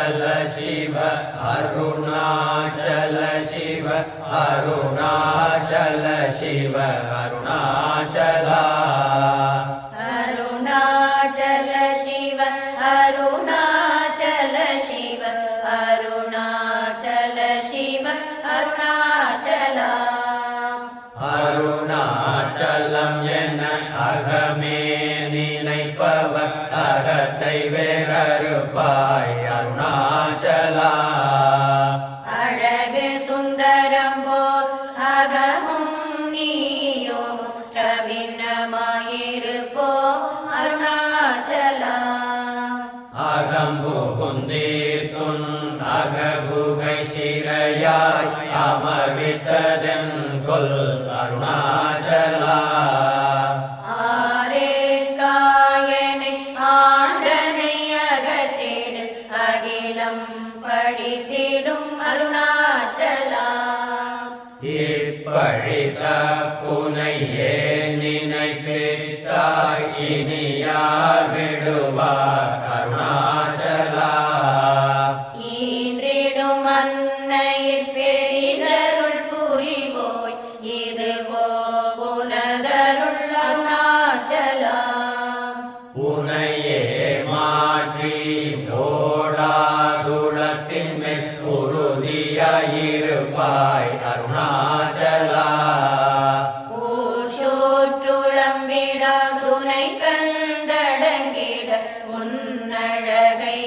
शिव अरुणाचल शिव अरुणाचल शिव अरुणाचला अरुणाचल शिव अरुणाचल शिव अरुणाचल शिव अरुणाचला அருணாச்சலம் என அகமே நினைப்பவர் அகத்தை வேறறுப்பாய் அருணாச்சலா அழகு சுந்தரம் போல் அகமும் நீயும் ரவின்னமாயிருப்போம் அருணாச்சலா அகம்பு குந்தீர்த்துன் அககுகை சிறையாய் அமர்வித்ததென் கொல் அருணாச்சலா ஆரேற்காயனை ஆண்டனை அகற்றிடு அகிலம் படித்திடும் அருணாச்சலா இப்பழித்த புனையே நினைப்பித்தாய் இனி யார் விடுவார் அருணாச்சலா ஈன்றிடும் அன்னையில் பெரிதருள் புரிவோய் இதுவோ புனதருள் அருணாச்சலா உனையே மாற்றி ஓடாதுளத்தின் மேல் உறுதியாயிருப்பாய் அருணாச்சலா ஊஷோற்றுளம் விடாதுனை கண்டடங்கிட உன்னழகை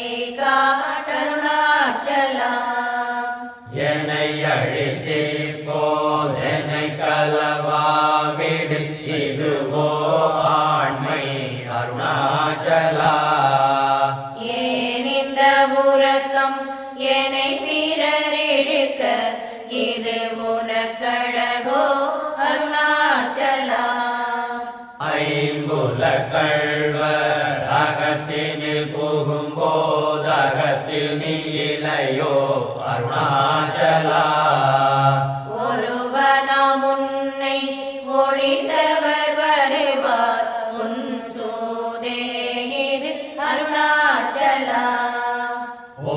காட்டருணாச்சலா என்னை அழித்தே போதெனை கலவாவிடு இதுவோ ஆண்மை அருணாச்சலா ஏன் இந்த உறக்கம் என்னை பிறரிழுக்க இது உனக்கழகோ அருணாச்சலா ஐம்புல கள்வர் அகத்தினில் புகும்போதகத்தில் நீ இலையோ அருணாச்சலா ஒருவனாம் உன்னை ஒளிந்தவர் வருவார் உன் சூதே இது அருணாச்சலா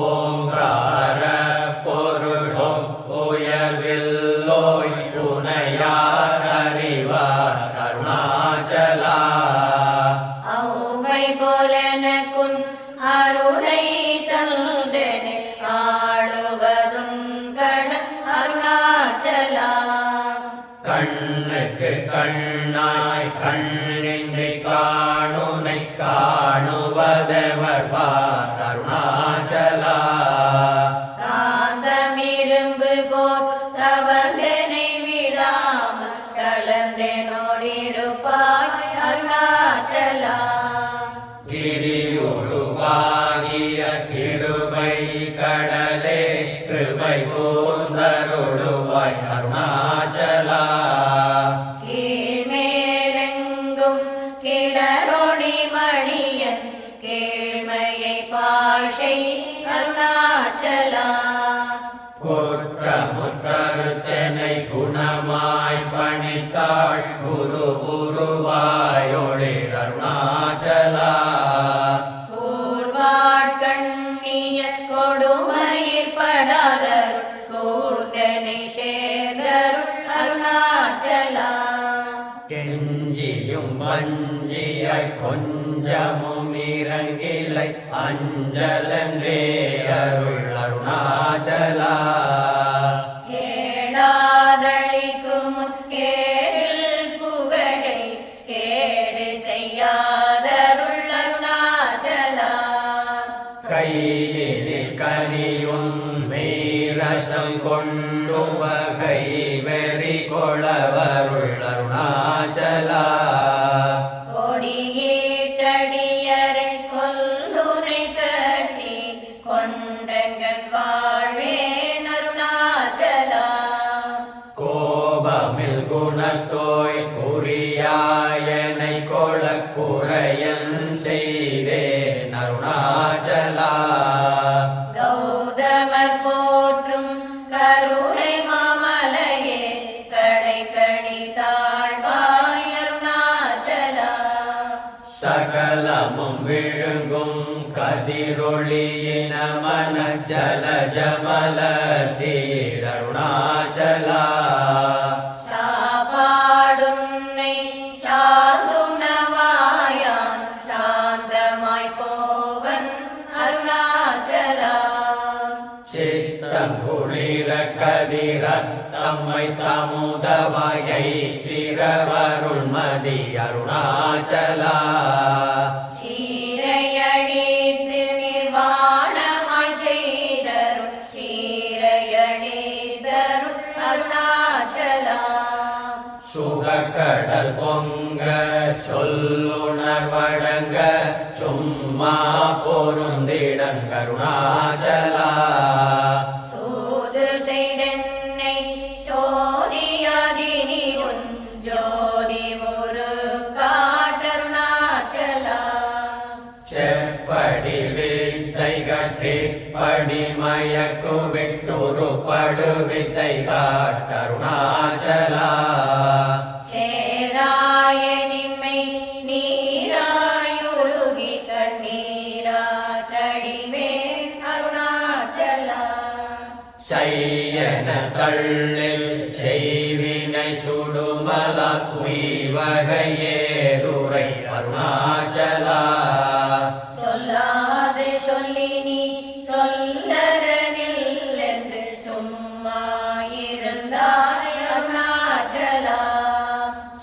ஓங்கார பொருளும் உயர்வில்லோய் உனையார் அறிவார் அருணாச்சலா ஔவை போலனக்குன் அருளை தந்தனை ஆளுவதும் கடன் அருணாச்சலா கண்ணுக்கு கண்ணாய் கண்ணின்றி காணுனை காணுவதெவர் பார் அருணாச்சலா காந்தமிரும்பு போல் தவந்தனை விடாமல் கலந்தனோடிருப்பாய் அருணாச்சலா கிரியுருவாகிய கிருபை கடலே கிருபை கூர்ந்தருளுவாய் அருணாச்சலா கீழ்மேலெங்கும் கிளரொளி மணியன் கீழ்மையை பாஷை அருணாச்சலா குற்றமுற்றறுத்தனை குணமாய் பணித்தாள் குரு குருவாயொளிர் அருணாச்சலா கூர்வாட்கண்ணிய கொடுமயிர் படாதருள் கூர்தனை சேர்ந்தருள் அருணாச்சலா கெஞ்சியும் வஞ்சியாய் கொஞ்சமும் இறங்கிலை அஞ்சலன்றே அருள் அருணாச்சலா கேளாதளிக்கும் கேடில் புகழை கேடு செய்யாதருள் அருணாச்சலா கையினில் கனியுன் மீரசம் கொண்டு வகை வெறி கொளவருள் அருணாச்சலா கொடியேட்டடியரை கொல்லுனை கட்டி கொண்டங்கள் வாழ்வேன் அருணாச்சலா கோபமில் குணத்தோய் குறியாயனை கொளக்குறையன் செய்தேன் அருணாச்சலா கௌதமர் போற்றும் கருணை மாமலையே கடை கடி தாழ்வாய் அருணாச்சலா சகலமும் விழுங்கும் கதி நீரொளியின மன ஜல ஜமல தீடருணாச்சலா சாப்பாடுன்னை சாந்துணவாயான் சாந்தமாய் போவன் அருணாச்சலா சித்தங்குளிர கதிர தம்மை தமுதவாயை திரவருள்மதி அருணாச்சலா சீரையழித்து நிர்வாணமாய் செய்தருள் சீரையழிதருள் அருணாச்சலா சுகக்கடல் பொங்க சொல்லுணர்வழங்க சும்மா பொருந்திடன் கருணாச்சலா சூது செய்தென்னை சோதியாதினி உன் ஜோதி ஒரு காட்டருணாச்சலா செப்படி வித்தை கட்டிப்படி மயக்கு விட்டுரு படு வித்தை காட்டருணாச்சலா சேராய நிம்மை நீராயுழுகி கண்ணீராட்டடிவேன் அருணாச்சலா செய்யன தள்ளில் செய்வினை சுடுமல குய்வகையேதுரை அருணாச்சலா சொல்லாது சொல்லி நீ சொல்லறனில் என்று சும்மா இருந்தாய் அருணாச்சலா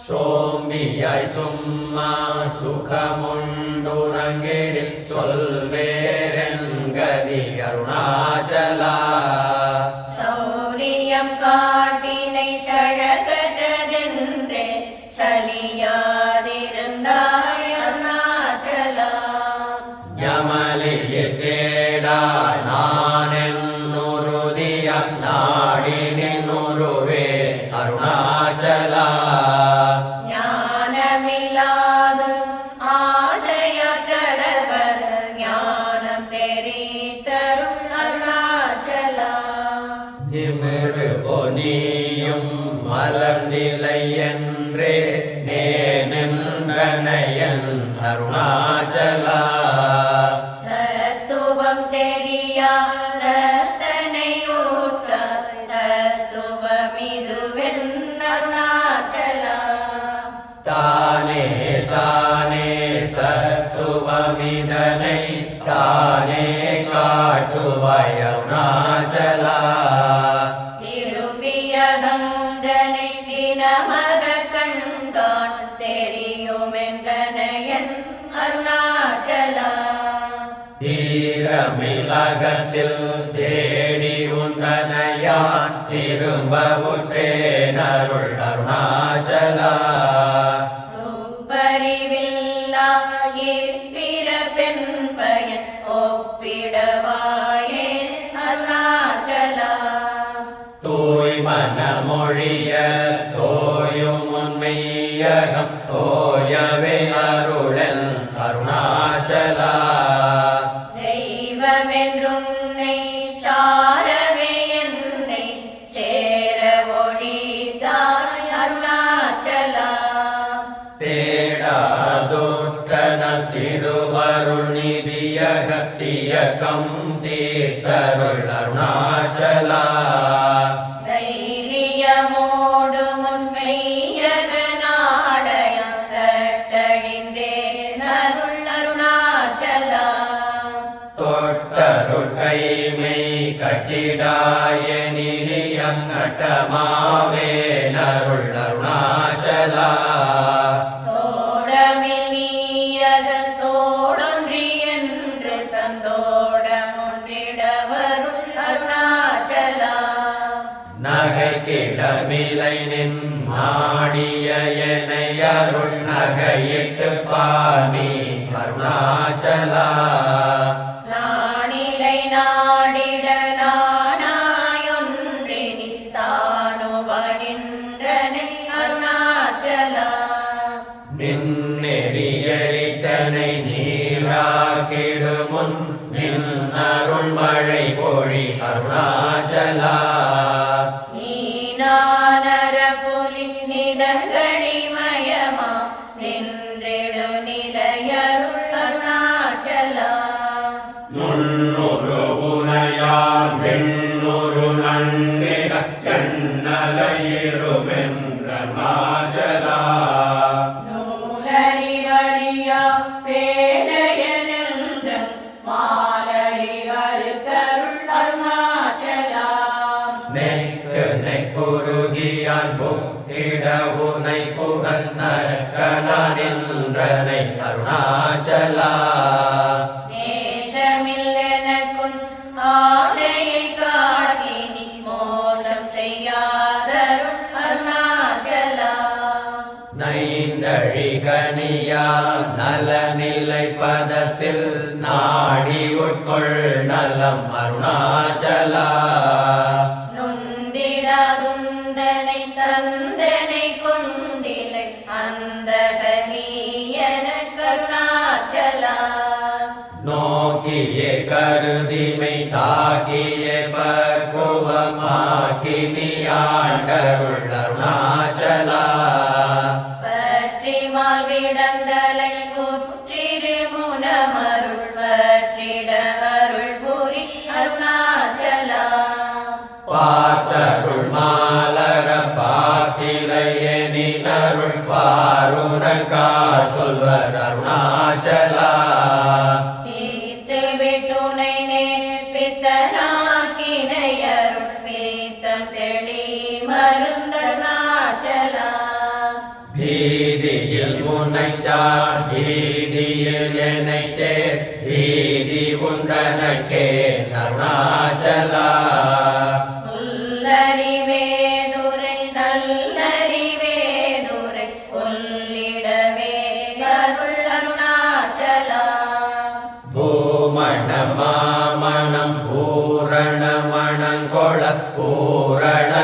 சோம்பியாய் சும்மா சுகமுண்டுறங்கிடில் சொல்வேரெங்கதி அருணாச்சலா சௌரியம் காட்டினை சழகற்றதென்றே சலியாதிருந்தாய் அருணாச்சலா யமலியில் கேடா நானென்னுருதிய நாடி நின்னுருவே அருணாச்சலா ஞானமில்லாது ஆசையற்றளவர் ஞானம் தெரித்தருள் அருணாச்சலா நிமிரு பொனியும் மலர்நிலை என்றே நேனென்றனையன் அருணாச்சலா தத்துவம் தெரியாதனை ஊற்றார் தத்துவமிதுவென் அருணாச்சலா தானே தானே தத்துவமிதனை தானே காட்டுவாய் அருணாச்சலா திரும்பிய நந்தனை தினமக கண்கான் தெரியுமென்றனையன் அருணாச்சலா தீரமில்லகத்தில் தேடி உண்டனையான் திரும்பவுற்றேனருள் அருணாச்சலா துப்பறிவில்லா இப்பிறப்பெண் பயன் ஒப்பிடவாயே அருணாச்சலா தூய்மன மொழிய தோயும் உண்மையகம் தோயவே அருளன் அருணாச்சலா தெய்வமென்றுன்னை சாரவே என்னை சேர ஒழித்தாய் அருணாச்சலா தேடாதுற்றன திருவருள் நிதியகத்தியகம் தீர்த்தருள் அருணாச்சலா தைரியமோடு முன்மையக நாடயம் தட்டழிந்தேன் அருள் அருணாச்சலா தொட்டருள் கைமை கட்டிடாய நிலியங்கட்டமாவே நருள் அருணாச்சலா தோடமில் நீயகல் தோடொன்றி என்று சந்தோடமொன்றிடவருள் அருணாச்சலா நகைக்கிடமிலை நின் நாடிய என்னை அருள் நகையிட்டு பாணி அருணாச்சலா நானிலை நாடிட நானாயொன்றினி தானுவனின்றனை அருணாச்சலா நின்னெறியரித்தனை நீராக்கிடுமுன் நின் அருள் மழை பொழி அருணாச்சலா நீனானர புலி நிதங்கடிமயமா நின்றிடு நிலையருள் அருணாச்சலா முன்னொரு உனையான் வெண்ணொரு நன்னிட எண்ணலையிருமென்றருணாச்சலா நூலறிவறியா பேதையனென்ற மாலறிவருத்தருள் அருணாச்சலா நெக்கு நெக்குருகியான் புக்கிட உனை புகழ்நற்கனின்றனை அருணாச்சலா நேசமில்லெனக்குன் ஆசையை காட்டி நீ மோசம் செய்யாதருள் அருணாச்சலா நைந்தழிகனியா நலநிலை பதத்தில் நாடி உட்கொள் நலம் அருணாச்சலா நொந்திடாதுந்தனை தந்தனை கொண்டிலை அந்தக நீயன கருணாச்சலா நோக்கிய கருதிமை தாக்கிய பக்குவமாக்கினியாண்டருள் அருணாச்சலா பற்றிமால் விடந்தலை புற்றிரு முனமருள் பற்றிட அருள் புரி அருணாச்சலா பார்த்தருள் மாலர பார்த்திலையனினருள் பாருணக்கா சொல்வர் அருணாச்சலா பிரித்து விட்டுனை நேர்பித்தனாக்கினை அருள் பீத்தம் தெளி மருந்தருணாச்சலா பீதியில் முனைச்சார் பீதியில் என்னைச் சேர் பீதி உந்தனக்கே அருணாச்சலா உள்ளறிவேதுரை நல்லறிவேதுரை கொல்லிடவே அருள் அருணாச்சலா பூமண மாமணம் பூரணமணங்கொள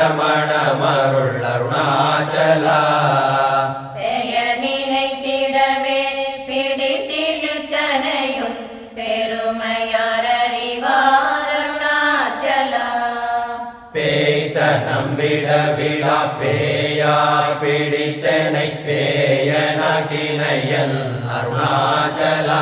பூரணமணமருள் அருணாச்சலா பெயர் நினைத்திடவே பிடித்திழுத்தனையும் பெருமையார் அறிவார் அருணாச்சலா பேய்த்தனம் விட விடா பேயார் பிடித்தனை பேயனகினையன் அருணாச்சலா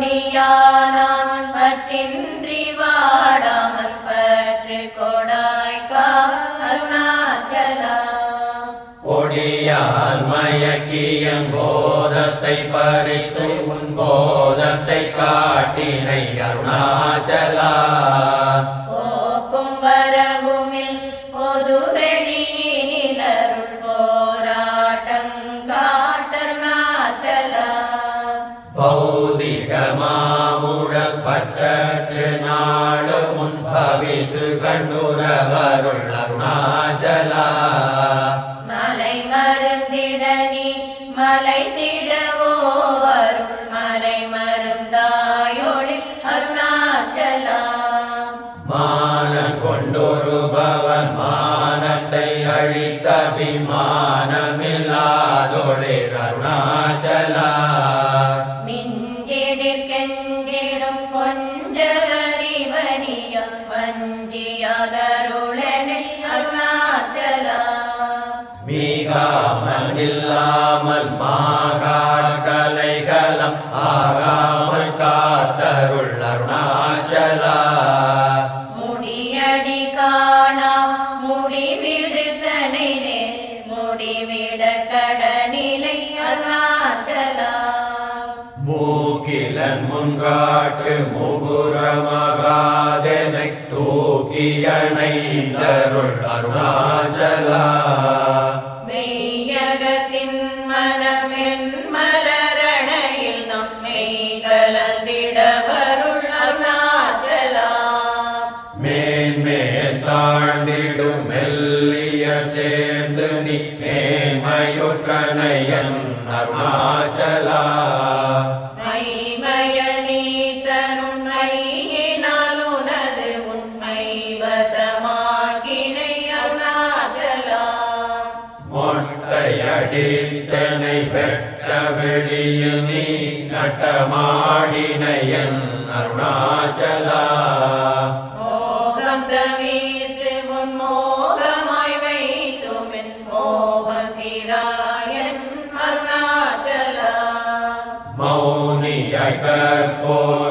ஐங்கொடியானான் பற்றின்றி வாடாமல் பற்று கொடாய்கா அருணாச்சலா ஒடியால் மயக்கியன் போதத்தை பறித்து உன் போதத்தை காட்டினை அருணாச்சலா போக்கும் வரவுமில் பொது வெளியினில் அருள் போராட்டம் காட்டருணாச்சலா பௌதிக மாமுழப்பற்று நாடு முன் பவிசு கண்டுரவருள் அருணாச்சலா மலை மருந்திட நீ மலை திடவோ அருள் மலை மருந்தாயொளி அருணாச்சலா மானம் கொண்டொரு பவன் மானத்தை அழித்த விமானமில்லாதொழிர் அருணாச்சலா மிஞ்சிடிற் கெஞ்சிடும் கொஞ்சலறிவனியம் வஞ்சியாதருளனை அருணாச்சலா மீகாமல் இல்லாமல் மாகாட்கலைகலம் ஆகாமல் காத்தருள் அருணாச்சலா முடியடி காணா முடிவிடுத்தனை முடிவிட கடனிலை அருணாச்சலா மூக்கிலன் முன்காட்டு முகுரமகாதனை தூக்கியணைந்தருள் அருணாச்சலா மெய்யகத்தின் மனமென் மலரணையில் நம் மெய் கலந்திடவருள் அருணாச்சலா மேன்மேல் தாழ்ந்திடும் மெல்லிய சேர்ந்து நீ மேன்மையுட்கணையன் அருணாச்சலா மைமய நீ தரும் மையினாலுனது உண்மை வசமாகினை அருணாச்சலா மொட்டையடித்தனை வெட்ட வெளியில் நீ நட்டமாடினையன் அருணாச்சலா மோகம் தவிர்த்து உன் மோகமாய் வைத்துமென் மோகத்திராயன் அருணாச்சலா மௌனிய கற்போல்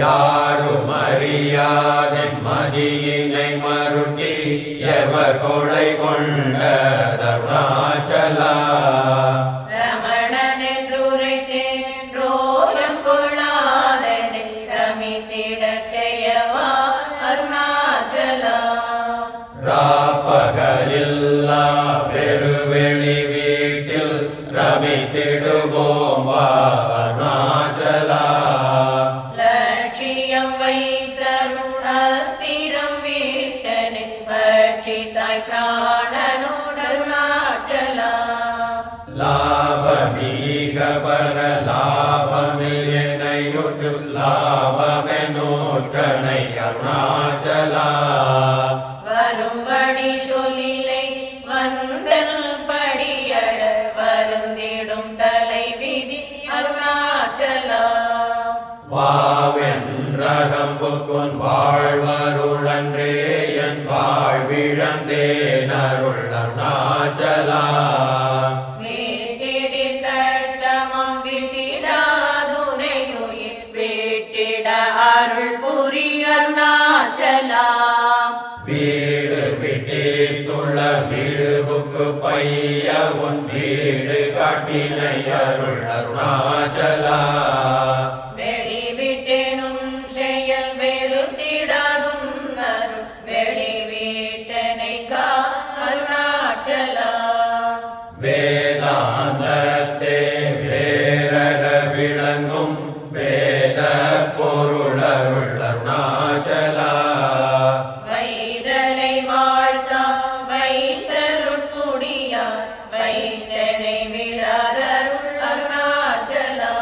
யாரும் அறியாதே மதியினை மருட்டி எவர் கொலை கொண்ட அருணாச்சலா ரமணன் என்றுரைத்தேன் ரோஷம் கொள்ளாதனை ரமித்திடச் செய்யவா அருணாச்சலா ராப்பகலில்லா பெருவெளி வீட்டில் ரமித்திடுவோம் வா அருணாச்சலா லட்சியம் வைத்தருண் அஸ்திரம் வீட்டனை பட்சித்தாய் பிராணனோடு அருணாச்சலா லாபமீக பர லாபமில் என்னையுற்று லாபமெனூற்றனை அருணாச்சலா வரும்படி சொல்லிலை வந்தல் படியட வருந்திடும் தலை விதி அருணாச்சலா வாவென்றகம்புக்குன் வாழ்வருளன்றே என் வாழ்விழந்தேன் அருள் அருணாச்சலா வீட்டிடில் கஷ்டமம் விட்டிடாதுனையுயிர் வீட்டிட அருள் புரி அருணாச்சலா வீடு விட்டேத்துள்ள வீடுபுக்கு பைய உன் வீடு காட்டினை அருள் அருணாச்சலா வெளி விட்டேனும் செயல் வெறுத்திடாதும் அருள் வெளி வீட்டனை கா அருணாச்சலா வேதாந்தத்தே வேரக விளங்கும் வேத பொருளருள் அருணாச்சலா வைதலை வாழ்த்தா வைத்தருட்குடியார் வைத்தனை விழாதருள் அருணாச்சலா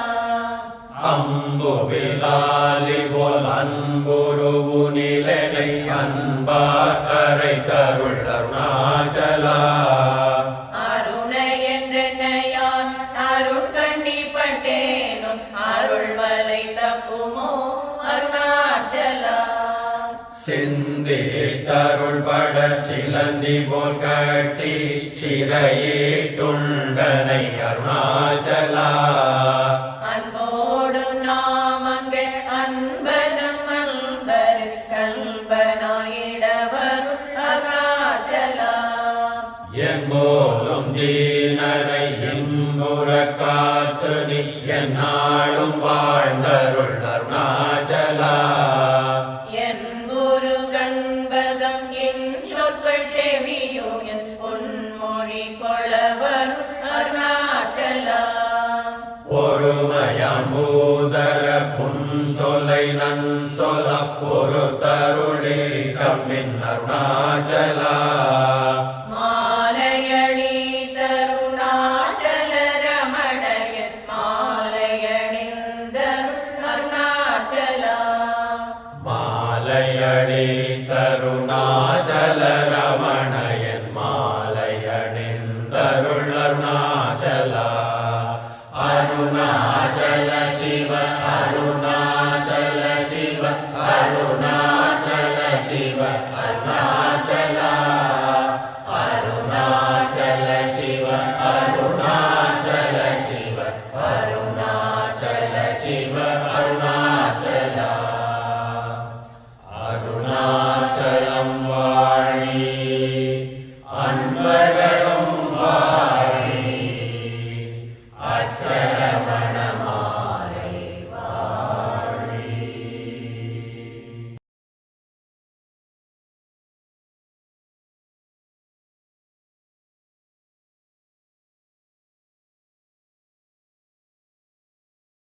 அம்புவிலாலி போல் அன்புருவு நிலனை அன்பார் கரை கருள் அருணாச்சலா அருண என்றென்னையான் அருள் கண்டிப்பட்டேனும் அருள் வலை தப்புமோ அருணாச்சலா சிந்தி தருள் பட சிலந்தி போல் கட்டி சிறையீட்டுண்டனை அருணாச்சலா அன்போடு நாமங்கள் அன்பனம் அன்பரு கல்பனாயிடவருள் அருணாச்சலா என்போலும் தீனரை இன்புற காத்து நீ எந்நாளும் வாழ்ந்தருள் அருணாச்சலா என்பொரு கண்பதம் என் சொற்கள் செவியோ என் பொன்மொழி கொளவர் அருணாச்சலா பொறுமையம்பூதர புன் சொலை நன் சொல பொறுத்தருளே கம்மின் அருணாச்சலா மாலையடி தருணாச்சல ரமணயன் மாலையணிந்தருள் அருணாச்சலா மாலையடி தருணாச்சல ரமணயன் மாலையணிந்தருள் அருணாச்சலா அருணாச்சல சிவ அருணாச்சல சிவ அருணாச்சல சிவ அருணாச்சலா அருணாச்சல சிவ அருணாச்சல சிவ அருணாச்சல சிவ அருணா